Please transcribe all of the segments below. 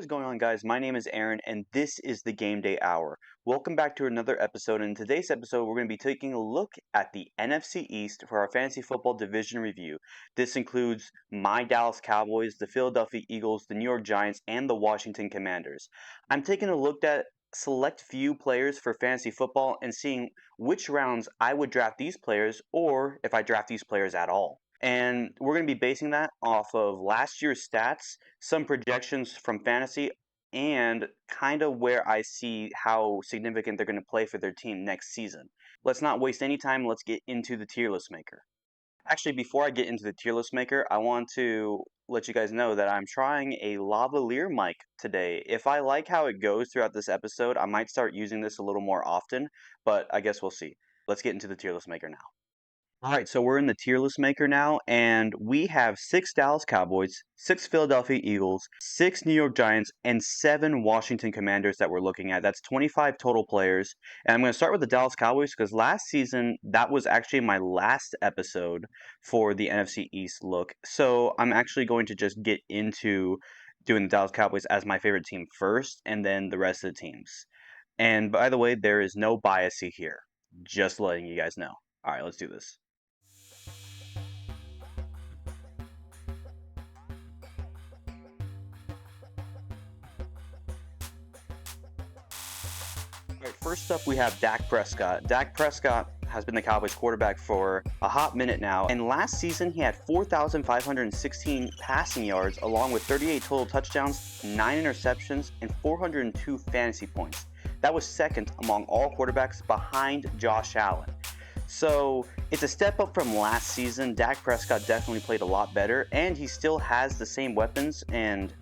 going on, guys? My name is Aaron, and this is the Game Day Hour. Welcome back to another episode. In today's episode, we're going to be taking a look at the NFC East for our fantasy football division review. This includes my Dallas Cowboys, the Philadelphia Eagles, the New York Giants, and the Washington Commanders. I'm taking a look at select few players for fantasy football and seeing which rounds I would draft these players, or if I draft these players at all. And we're going to be basing that off of last year's stats, some projections from fantasy, and kind of where I see how significant they're going to play for their team next season. Let's not waste any time. Let's get into the tier list maker. Actually, before I get into the tier list maker, I want to let you guys know that I'm trying a lavalier mic today. If I like how it goes throughout this episode, I might start using this a little more often, but I guess we'll see. Let's get into the tier list maker now. All right, so we're in the tier list maker now, and we have 6 Dallas Cowboys, 6 Philadelphia Eagles, 6 New York Giants, and 7 Washington Commanders that we're looking at. That's 25 total players. And I'm going to start with the Dallas Cowboys because last season, that was actually my last episode for the NFC East look. So I'm actually going to just get into doing the Dallas Cowboys as my favorite team first, and then the rest of the teams. And by the way, there is no bias here. Just letting you guys know. All right, let's do this. All right, first up, we have Dak Prescott. Dak Prescott has been the Cowboys quarterback for a hot minute now, and last season he had 4,516 passing yards along with 38 total touchdowns, 9 interceptions, and 402 fantasy points. That was second among all quarterbacks behind Josh Allen. So it's a step up from last season. Dak Prescott definitely played a lot better, and he still has the same weapons, and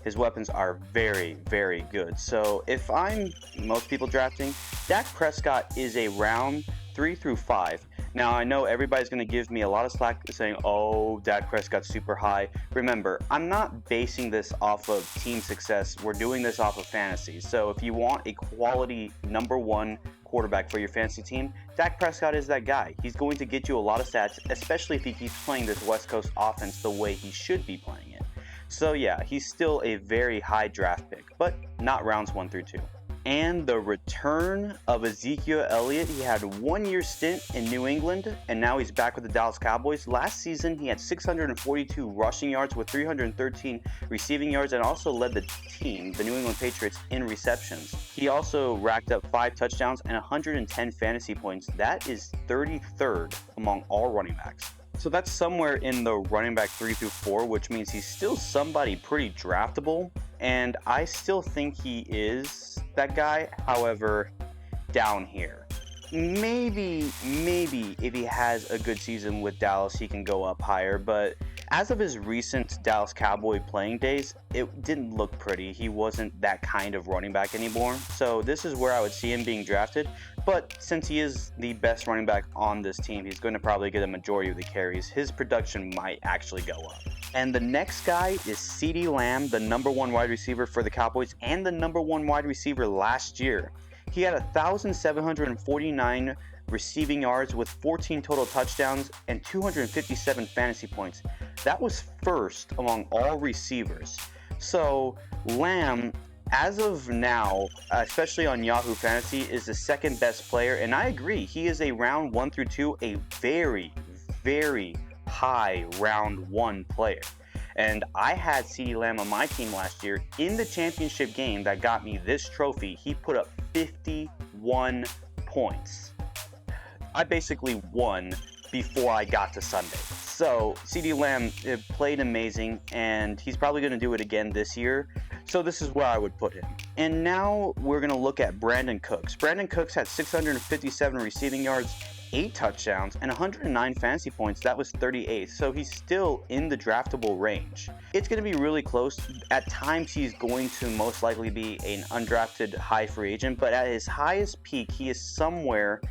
his weapons are very, very good. So if I'm most people drafting, Dak Prescott is a round 3 through 5. Now, I know everybody's going to give me a lot of slack saying, oh, Dak Prescott's super high. Remember, I'm not basing this off of team success. We're doing this off of fantasy. So if you want a quality number 1 quarterback for your fantasy team, Dak Prescott is that guy. He's going to get you a lot of stats, especially if he keeps playing this West Coast offense the way he should be playing it. So yeah, he's still a very high draft pick, but not rounds 1 through 2. And the return of Ezekiel Elliott. He had 1 year stint in New England, and now he's back with the Dallas Cowboys. Last season, he had 642 rushing yards with 313 receiving yards, and also led the team, the New England Patriots, in receptions. He also racked up 5 touchdowns and 110 fantasy points. That is 33rd among all running backs. So that's somewhere in the running back 3 through 4, which means he's still somebody pretty draftable, and I still think he is that guy. However, down here, maybe if he has a good season with Dallas, he can go up higher, but as of his recent Dallas Cowboy playing days, it didn't look pretty. He wasn't that kind of running back anymore. So this is where I would see him being drafted. But since he is the best running back on this team, he's going to probably get a majority of the carries. His production might actually go up. And the next guy is CeeDee Lamb, the number 1 wide receiver for the Cowboys and the number 1 wide receiver last year. He had 1,749 receiving yards with 14 total touchdowns and 257 fantasy points. That was first among all receivers. So Lamb, as of now, especially on Yahoo Fantasy, is the second best player, and I agree, he is a round 1 through 2, a very, very high round 1 player. And I had CeeDee Lamb on my team last year. In the championship game that got me this trophy, he put up 51 points. I basically won before I got to Sunday. So CeeDee Lamb played amazing, and he's probably going to do it again this year. So this is where I would put him. And now we're going to look at Brandon Cooks. Brandon Cooks had 657 receiving yards, 8 touchdowns, and 109 fantasy points. That was 38th, so he's still in the draftable range. It's going to be really close. At times, he's going to most likely be an undrafted high free agent, but at his highest peak, he is somewhere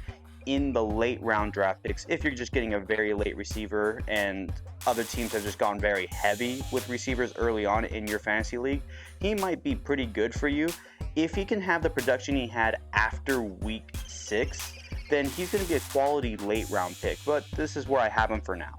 in the late round draft picks. If you're just getting a very late receiver and other teams have just gone very heavy with receivers early on in your fantasy league, he might be pretty good for you. If he can have the production he had after week 6, then he's going to be a quality late round pick, but this is where I have him for now.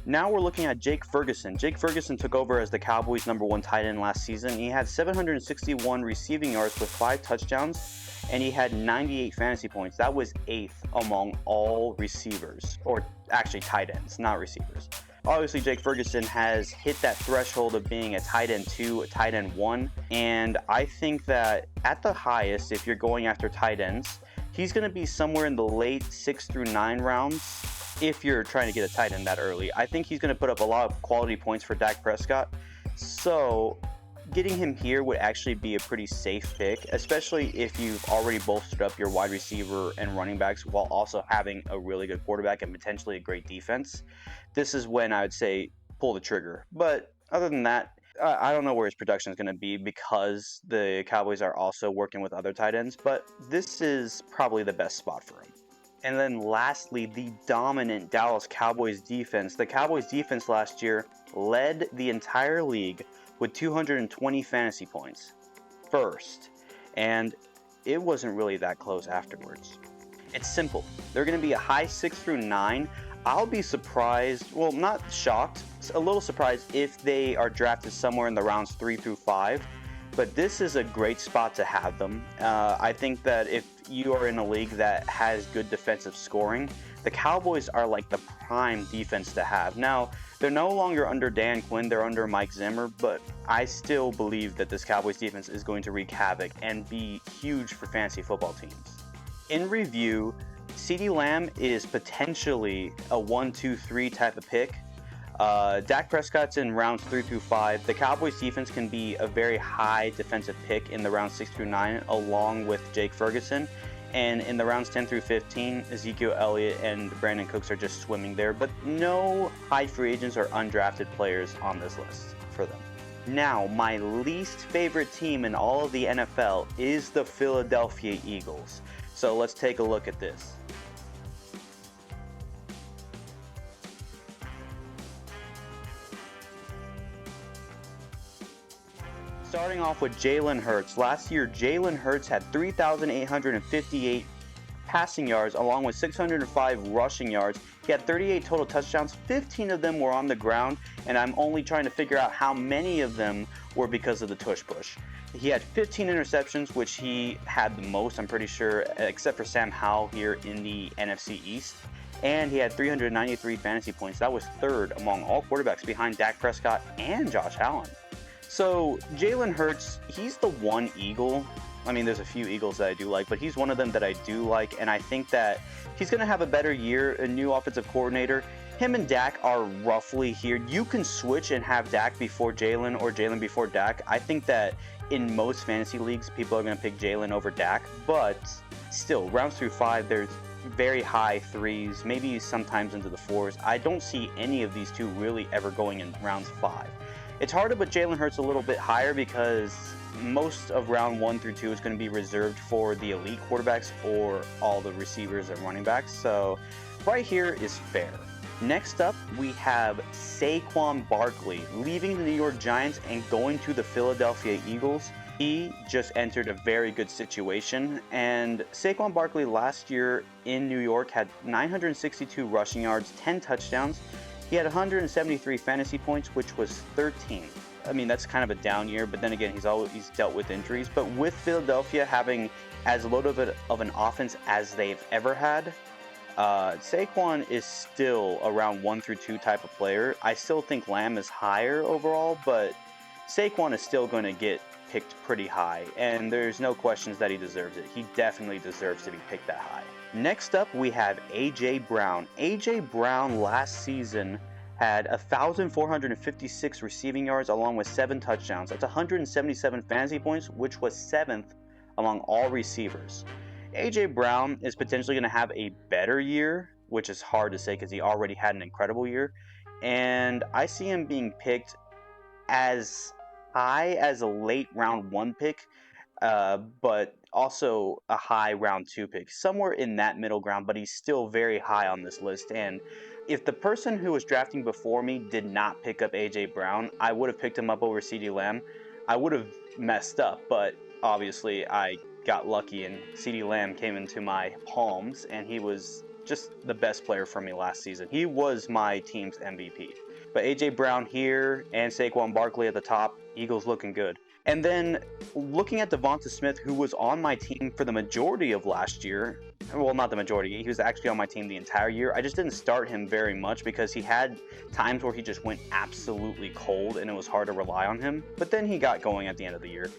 Now we're looking at Jake Ferguson. Jake Ferguson took over as the Cowboys' #1 tight end last season. He had 761 receiving yards with 5 touchdowns, and he had 98 fantasy points. That was 8th among all receivers, or actually tight ends, not receivers. Obviously, Jake Ferguson has hit that threshold of being a tight end 2, a tight end 1, and I think that at the highest, if you're going after tight ends, he's going to be somewhere in the late 6 through 9 rounds. If you're trying to get a tight end that early, I think he's going to put up a lot of quality points for Dak Prescott. So getting him here would actually be a pretty safe pick, especially if you've already bolstered up your wide receiver and running backs while also having a really good quarterback and potentially a great defense. This is when I would say pull the trigger. But other than that, I don't know where his production is going to be because the Cowboys are also working with other tight ends, but this is probably the best spot for him. And then lastly, the dominant Dallas Cowboys defense. The Cowboys defense last year led the entire league with 220 fantasy points first, and it wasn't really that close afterwards. It's simple. They're going to be a high 6 through 9. I'll be surprised, well, not shocked, a little surprised if they are drafted somewhere in the rounds 3 through 5. But this is a great spot to have them. I think that if you are in a league that has good defensive scoring, the Cowboys are like the prime defense to have. Now, they're no longer under Dan Quinn, they're under Mike Zimmer, but I still believe that this Cowboys defense is going to wreak havoc and be huge for fantasy football teams. In review, CeeDee Lamb is potentially a 1, 2, 3 type of pick. Dak Prescott's in rounds 3 through 5. The Cowboys defense can be a very high defensive pick in the rounds 6 through 9, along with Jake Ferguson. And in the rounds 10 through 15, Ezekiel Elliott and Brandon Cooks are just swimming there, but no high free agents or undrafted players on this list for them. Now, my least favorite team in all of the NFL is the Philadelphia Eagles. So let's take a look at this. Starting off with Jalen Hurts. Last year, Jalen Hurts had 3,858 passing yards along with 605 rushing yards. He had 38 total touchdowns. 15 of them were on the ground, and I'm only trying to figure out how many of them were because of the tush push. He had 15 interceptions, which he had the most, I'm pretty sure, except for Sam Howell here in the NFC East. And he had 393 fantasy points. That was third among all quarterbacks behind Dak Prescott and Josh Allen. So Jalen Hurts, he's the one Eagle. I mean, there's a few Eagles that I do like, but he's one of them that I do like, and I think that he's going to have a better year, a new offensive coordinator. Him and Dak are roughly here. You can switch and have Dak before Jalen or Jalen before Dak. I think that in most fantasy leagues, people are going to pick Jalen over Dak, but still, rounds through 5, there's very high 3s, maybe sometimes into the 4s. I don't see any of these two really ever going in rounds 5. It's hard to put Jalen Hurts a little bit higher because most of round 1 through 2 is going to be reserved for the elite quarterbacks or all the receivers and running backs. So right here is fair. Next up, we have Saquon Barkley leaving the New York Giants and going to the Philadelphia Eagles. He just entered a very good situation, and Saquon Barkley last year in New York had 962 rushing yards, 10 touchdowns. He had 173 fantasy points, which was 13th. I mean, that's kind of a down year, but then again, he's dealt with injuries. But with Philadelphia having as load of an offense as they've ever had, Saquon is still around 1 through 2 type of player. I still think Lamb is higher overall, but Saquon is still going to get picked pretty high, and there's no questions that he deserves it. He definitely deserves to be picked that high. Next up, we have A.J. Brown. A.J. Brown last season had 1,456 receiving yards along with 7 touchdowns. That's 177 fantasy points, which was 7th among all receivers. A.J. Brown is potentially going to have a better year, which is hard to say because he already had an incredible year. And I see him being picked as high as a late round 1 pick, but also a high round 2 pick, somewhere in that middle ground, but he's still very high on this list. And if the person who was drafting before me did not pick up A.J. Brown, I would have picked him up over CeeDee Lamb. I would have messed up, but obviously I got lucky and CeeDee Lamb came into my palms, and he was just the best player for me last season. He was my team's MVP. But A.J. Brown here and Saquon Barkley at the top, Eagles looking good. And then looking at Devonta Smith, who was on my team for the majority of last year. Well, not the majority. He was actually on my team the entire year. I just didn't start him very much because he had times where he just went absolutely cold and it was hard to rely on him. But then he got going at the end of the year.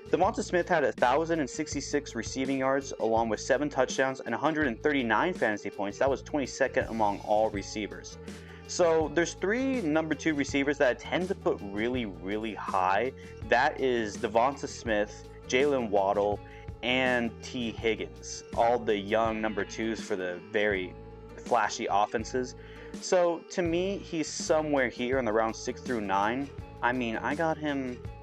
Devonta Smith had 1,066 receiving yards along with 7 touchdowns and 139 fantasy points. That was 22nd among all receivers. So there's 3 number 2 receivers that I tend to put really, really high. That is Devonta Smith, Jalen Waddle, and T. Higgins. All the young number 2s for the very flashy offenses. So to me, he's somewhere here in the round 6 through 9. I mean, I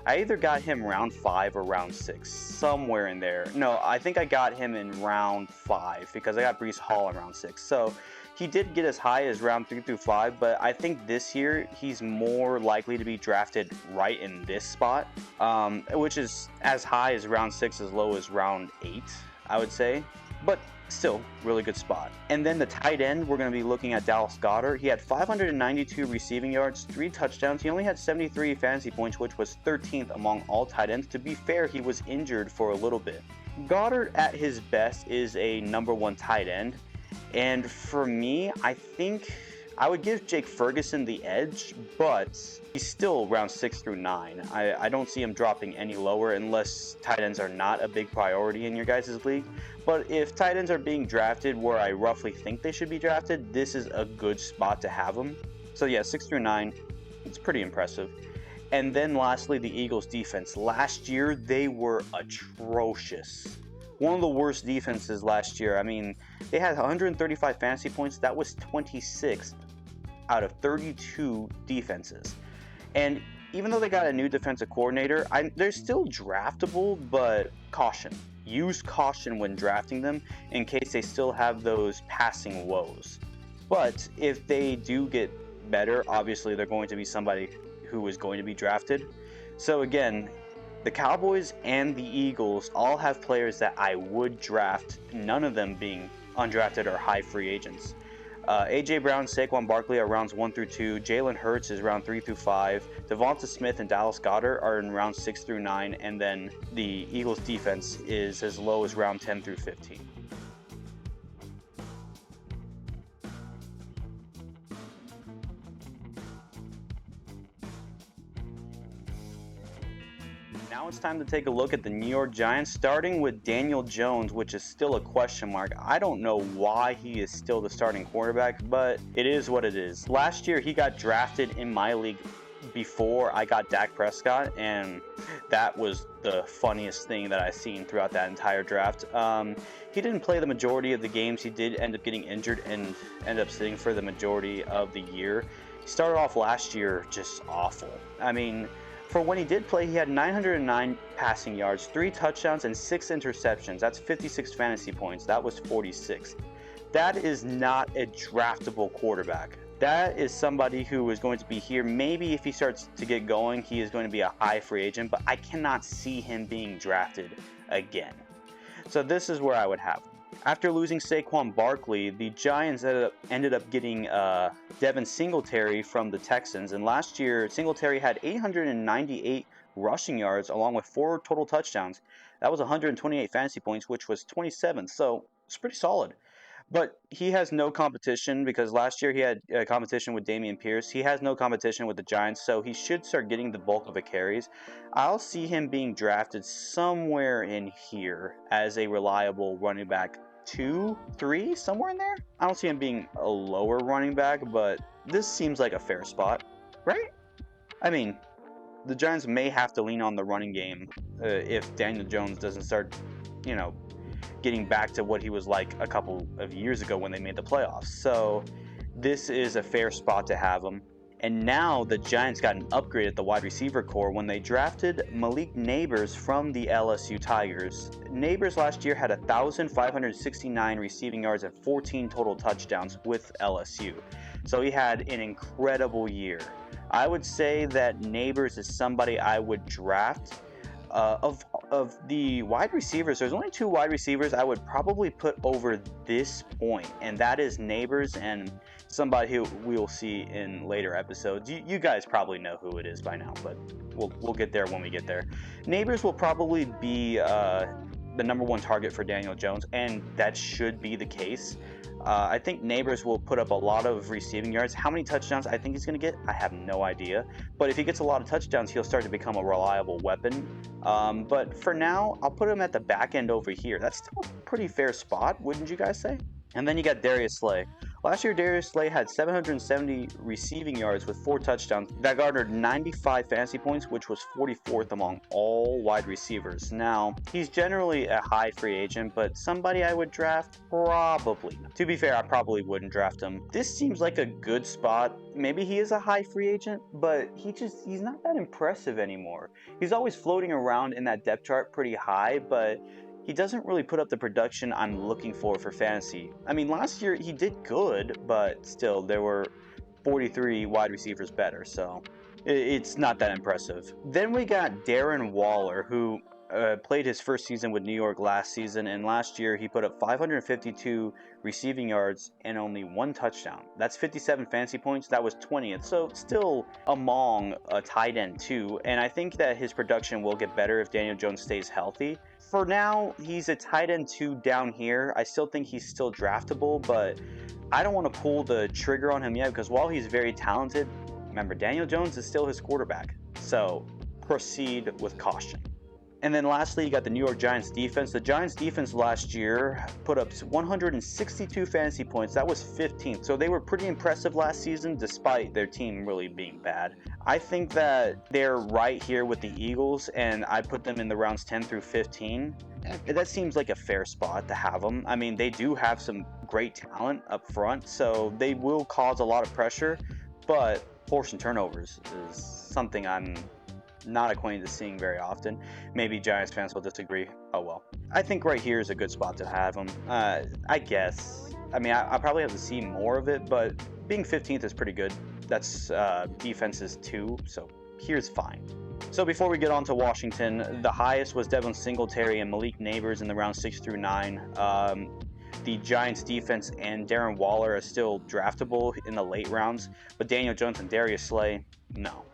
either got him round 5 or round 6, somewhere in there. No, I think I got him in round 5 because I got Breece Hall in round 6. So he did get as high as round 3 through 5, but I think this year he's more likely to be drafted right in this spot, which is as high as round 6, as low as round 8, I would say. But still, really good spot. And then the tight end, we're going to be looking at Dallas Goedert. He had 592 receiving yards, 3 touchdowns. He only had 73 fantasy points, which was 13th among all tight ends. To be fair, he was injured for a little bit. Goedert at his best is a number 1 tight end. And for me, I think I would give Jake Ferguson the edge, but he's still round 6 through 9. I don't see him dropping any lower unless tight ends are not a big priority in your guys' league. But if tight ends are being drafted where I roughly think they should be drafted, this is a good spot to have them. So yeah, 6 through 9, it's pretty impressive. And then lastly, the Eagles defense. Last year, they were atrocious. One of the worst defenses last year. I mean, they had 135 fantasy points. That was 26th out of 32 defenses. And even though they got a new defensive coordinator, they're still draftable, but caution. Use caution when drafting them in case they still have those passing woes. But if they do get better, obviously they're going to be somebody who is going to be drafted. So again, the Cowboys and the Eagles all have players that I would draft, none of them being undrafted or high free agents. A.J. Brown, Saquon Barkley are rounds 1 through 2. Jalen Hurts is round 3 through 5. Devonta Smith and Dallas Goedert are in round 6 through 9. And then the Eagles defense is as low as round 10 through 15. Now it's time to take a look at the New York Giants, starting with Daniel Jones, which is still a question mark. I don't know why he is still the starting quarterback, but it is what it is. Last year, he got drafted in my league before I got Dak Prescott, and that was the funniest thing that I've seen throughout that entire draft. He didn't play the majority of the games. He did end up getting injured and ended up sitting for the majority of the year. He started off last year just awful. I mean, for when he did play, he had 909 passing yards, 3 touchdowns, and 6 interceptions. That's 56 fantasy points. That was 46. That is not a draftable quarterback. That is somebody who is going to be here. Maybe if he starts to get going, he is going to be a high free agent, but I cannot see him being drafted again. So this is where I would have him. After losing Saquon Barkley, the Giants ended up getting Devin Singletary from the Texans. And last year, Singletary had 898 rushing yards along with 4 total touchdowns. That was 128 fantasy points, which was 27th. So it's pretty solid. But he has no competition because last year he had competition with Dameon Pierce. He has no competition with the Giants, so he should start getting the bulk of the carries. I'll see him being drafted somewhere in here as a reliable running back 2, 3, somewhere in there. I don't see him being a lower running back, but this seems like a fair spot, right? I mean, the Giants may have to lean on the running game if Daniel Jones doesn't start, getting back to what he was like a couple of years ago when they made the playoffs. So this is a fair spot to have him. And now the Giants got an upgrade at the wide receiver core when they drafted Malik Nabers from the LSU Tigers. Nabers last year had 1,569 receiving yards and 14 total touchdowns with LSU. So he had an incredible year. I would say that Nabers is somebody I would draft. Of of the wide receivers, there's only 2 wide receivers I would probably put over this point, and that is Neighbors and somebody who we will see in later episodes. You guys probably know who it is by now, but we'll get there when we get there. Neighbors will probably be the number 1 target for Daniel Jones, and that should be the case. I think Neighbors will put up a lot of receiving yards. How many touchdowns I think he's going to get, I have no idea. But if he gets a lot of touchdowns, he'll start to become a reliable weapon. But for now, I'll put him at the back end over here. That's still a pretty fair spot, wouldn't you guys say? And then you got Darius Slay. Last year, Darius Slay had 770 receiving yards with 4 touchdowns. That garnered 95 fantasy points, which was 44th among all wide receivers. Now, he's generally a high free agent, but somebody I would draft? Probably not. To be fair, I probably wouldn't draft him. This seems like a good spot. Maybe he is a high free agent, but he's not that impressive anymore. He's always floating around in that depth chart pretty high, but he doesn't really put up the production I'm looking for fantasy. I mean, last year he did good, but still, there were 43 wide receivers better, so it's not that impressive. Then we got Darren Waller, who played his first season with New York last season, and last year he put up 552 receiving yards and only 1 touchdown. That's 57 fantasy points. That was 20th, so still among a tight end too, and I think that his production will get better if Daniel Jones stays healthy. For now, he's a tight end 2 down here. I still think he's still draftable, but I don't want to pull the trigger on him yet because while he's very talented, remember, Daniel Jones is still his quarterback. So proceed with caution. And then lastly, you got the New York Giants defense. The Giants defense last year put up 162 fantasy points. That was 15th. So they were pretty impressive last season despite their team really being bad. I think that they're right here with the Eagles, and I put them in the rounds 10 through 15. That seems like a fair spot to have them. I mean, they do have some great talent up front, so they will cause a lot of pressure, but forcing turnovers is something I'm not acquainted to seeing very often. Maybe Giants fans will disagree. Oh well. I think right here is a good spot to have him. I guess. I mean, I probably have to see more of it, but being 15th is pretty good. That's defenses 2, so here's fine. So before we get on to Washington, the highest was Devin Singletary and Malik Neighbors in the rounds 6 through 9. The Giants defense and Darren Waller are still draftable in the late rounds, but Daniel Jones and Darius Slay, no.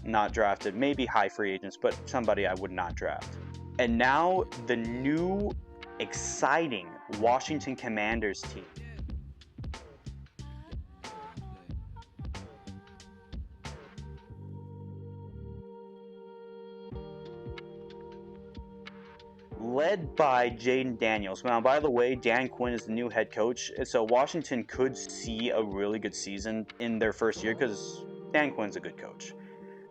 Not drafted. Maybe high free agents, but somebody I would not draft. And now the new exciting Washington Commanders team. Led by Jaden Daniels. Now, by the way, Dan Quinn is the new head coach, so Washington could see a really good season in their first year because Dan Quinn's a good coach.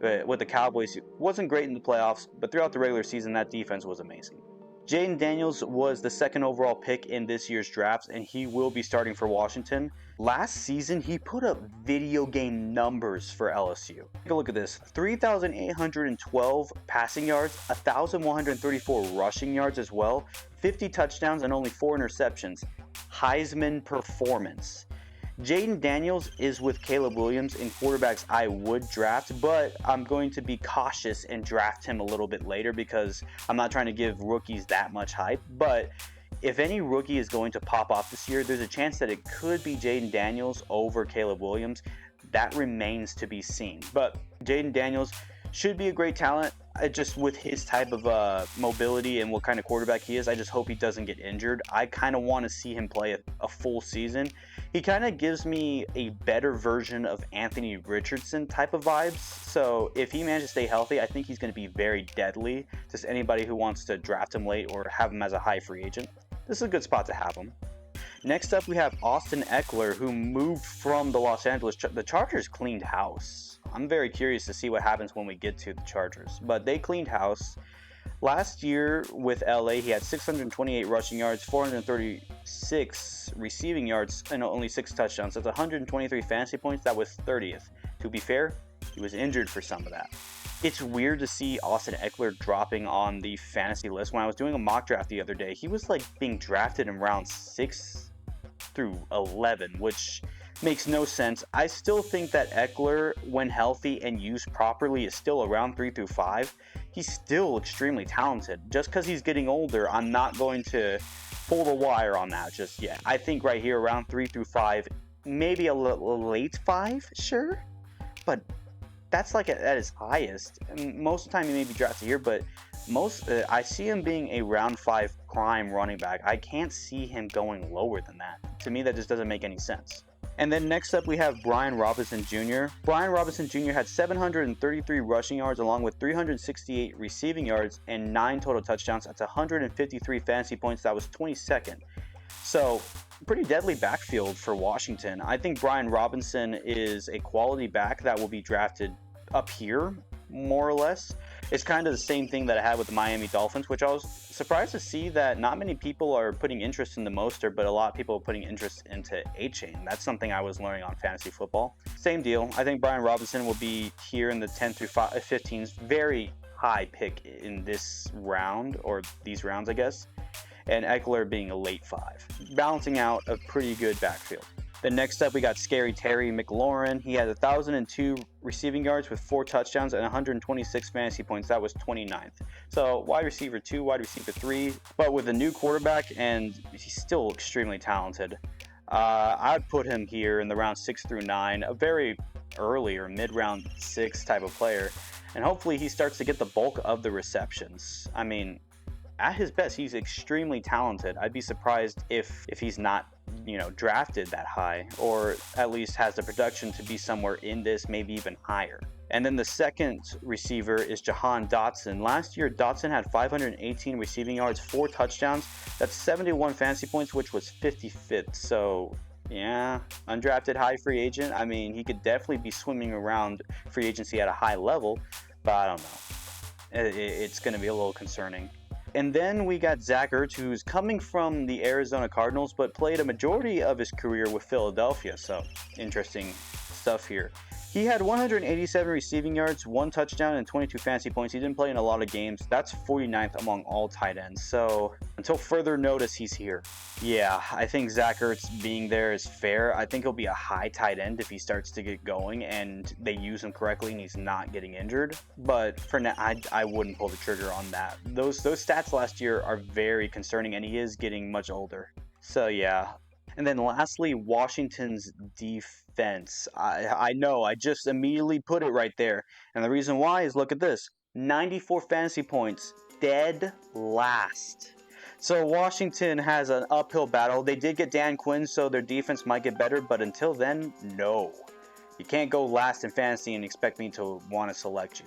With the Cowboys, it wasn't great in the playoffs, but throughout the regular season, that defense was amazing. Jaden Daniels was the 2nd overall pick in this year's draft, and he will be starting for Washington. Last season, he put up video game numbers for LSU. Take a look at this. 3,812 passing yards, 1,134 rushing yards as well, 50 touchdowns, and only 4 interceptions. Heisman performance. Jaden Daniels is with Caleb Williams in quarterbacks I would draft, but I'm going to be cautious and draft him a little bit later because I'm not trying to give rookies that much hype. But if any rookie is going to pop off this year, there's a chance that it could be Jaden Daniels over Caleb Williams. That remains to be seen. But Jaden Daniels should be a great talent. Just with his type of mobility and what kind of quarterback he is, I just hope he doesn't get injured. I kind of want to see him play a full season. He kind of gives me a better version of Anthony Richardson type of vibes. So if he manages to stay healthy, I think he's going to be very deadly to anybody who wants to draft him late or have him as a high free agent. This is a good spot to have him. Next up, we have Austin Eckler, who moved from the Los Angeles the Chargers cleaned house. I'm very curious to see what happens when we get to the Chargers, but they cleaned house. Last year with LA, he had 628 rushing yards, 436 receiving yards, and only 6 touchdowns. That's 123 fantasy points. That was 30th. To be fair, he was injured for some of that. It's weird to see Austin Eckler dropping on the fantasy list. When I was doing a mock draft the other day, he was like being drafted in round 6 through 11, which makes no sense. I still think that Eckler, when healthy and used properly, is still around 3 through 5. He's still extremely talented. Just because he's getting older, I'm not going to pull the wire on that just yet. I think right here around 3 through 5, maybe a late 5, sure, but that's like at his highest. And most of the time he may be drafted here, but I see him being a round 5 prime running back. I can't see him going lower than that. To me, that just doesn't make any sense. And then next up we have Brian Robinson Jr. Brian Robinson Jr. had 733 rushing yards along with 368 receiving yards and 9 total touchdowns. That's 153 fantasy points. That was 22nd. So pretty deadly backfield for Washington. I think Brian Robinson is a quality back that will be drafted up here, more or less. It's kind of the same thing that I had with the Miami Dolphins, which I was surprised to see that not many people are putting interest in the Mostert, but a lot of people are putting interest into A-Chain. That's something I was learning on fantasy football. Same deal. I think Brian Robinson will be here in the 10 through 15s. Very high pick in this round, or these rounds, I guess. And Eckler being a late 5, balancing out a pretty good backfield. Then next up, we got Scary Terry McLaurin. He had 1,002 receiving yards with 4 touchdowns and 126 fantasy points. That was 29th. So wide receiver 2, wide receiver 3, but with a new quarterback, and he's still extremely talented. I'd put him here in the round 6 through 9, a very early or mid-round 6 type of player. And hopefully he starts to get the bulk of the receptions. I mean, at his best, he's extremely talented. I'd be surprised if he's not, drafted that high, or at least has the production to be somewhere in this, maybe even higher. And then the second receiver is Jahan Dotson. Last year, Dotson had 518 receiving yards, 4 touchdowns. That's 71 fantasy points, which was 55th. So, yeah, undrafted high free agent. I mean, he could definitely be swimming around free agency at a high level, but I don't know. It's going to be a little concerning. And then we got Zach Ertz, who's coming from the Arizona Cardinals, but played a majority of his career with Philadelphia. So, interesting stuff here. He had 187 receiving yards, 1 touchdown, and 22 fantasy points. He didn't play in a lot of games. That's 49th among all tight ends. So, until further notice, he's here. Yeah, I think Zach Ertz being there is fair. I think he'll be a high tight end if he starts to get going and they use him correctly and he's not getting injured. But for now, I wouldn't pull the trigger on that. Those stats last year are very concerning, and he is getting much older. So, yeah. And then lastly, Washington's defense. I know, I just immediately put it right there. And the reason why is, look at this. 94 fantasy points, dead last. So Washington has an uphill battle. They did get Dan Quinn, so their defense might get better. But until then, no. You can't go last in fantasy and expect me to want to select you.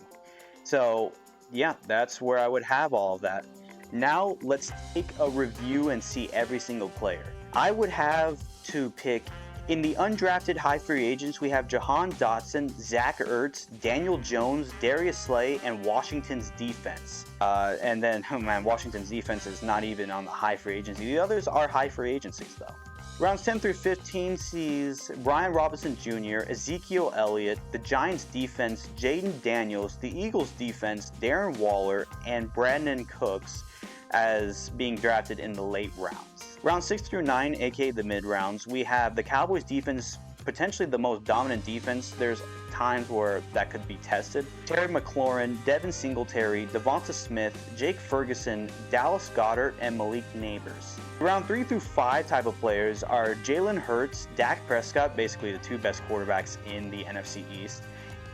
So, yeah, that's where I would have all of that. Now, let's take a review and see every single player. I would have to pick, in the undrafted high free agents, we have Jahan Dotson, Zach Ertz, Daniel Jones, Darius Slay, and Washington's defense. And then, oh man, Washington's defense is not even on the high free agency. The others are high free agencies, though. Rounds 10 through 15 sees Brian Robinson Jr., Ezekiel Elliott, the Giants defense, Jaden Daniels, the Eagles defense, Darren Waller, and Brandon Cooks as being drafted in the late rounds. Round 6 through 9, aka the mid rounds, we have the Cowboys defense, potentially the most dominant defense. There's times where that could be tested. Terry McLaurin, Devin Singletary, Devonta Smith, Jake Ferguson, Dallas Goedert, and Malik Nabers. Round 3 through 5 type of players are Jalen Hurts, Dak Prescott, basically the 2 best quarterbacks in the NFC East,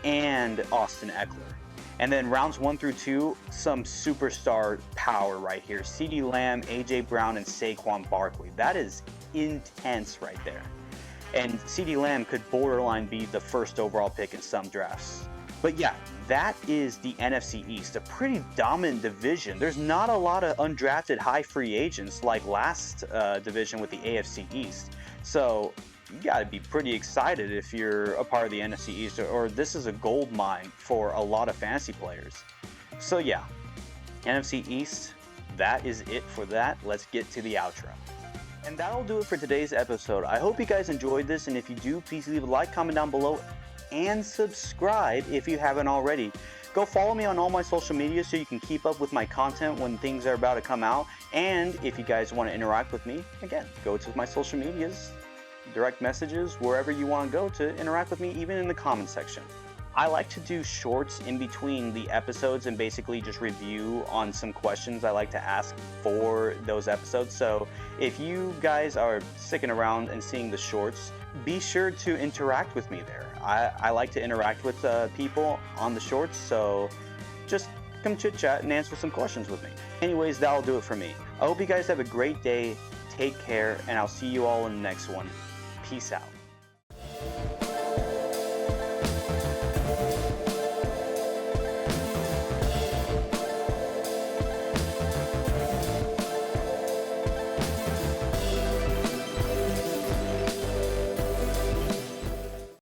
and Austin Eckler. And then rounds 1 through 2, some superstar power right here. CeeDee Lamb, AJ Brown, and Saquon Barkley. That is intense right there. And CeeDee Lamb could borderline be the first overall pick in some drafts. But yeah, that is the NFC East, a pretty dominant division. There's not a lot of undrafted high free agents like last division with the AFC East. So you got to be pretty excited if you're a part of the NFC East, or this is a gold mine for a lot of fantasy players. So yeah, NFC East, that is it for that. Let's get to the outro. And that'll do it for today's episode. I hope you guys enjoyed this, and if you do, please leave a like, comment down below, and subscribe if you haven't already. Go follow me on all my social media so you can keep up with my content when things are about to come out. And if you guys want to interact with me, again, go to my social medias. direct messages, wherever you want to go to interact with me, even in the comment section. I like to do shorts in between the episodes and basically just review on some questions I like to ask for those episodes. So if you guys are sticking around and seeing the shorts, be sure to interact with me there. I like to interact with people on the shorts, so just come chit chat and answer some questions with me. Anyways, that'll do it for me. I hope you guys have a great day, take care, and I'll see you all in the next one. Peace out.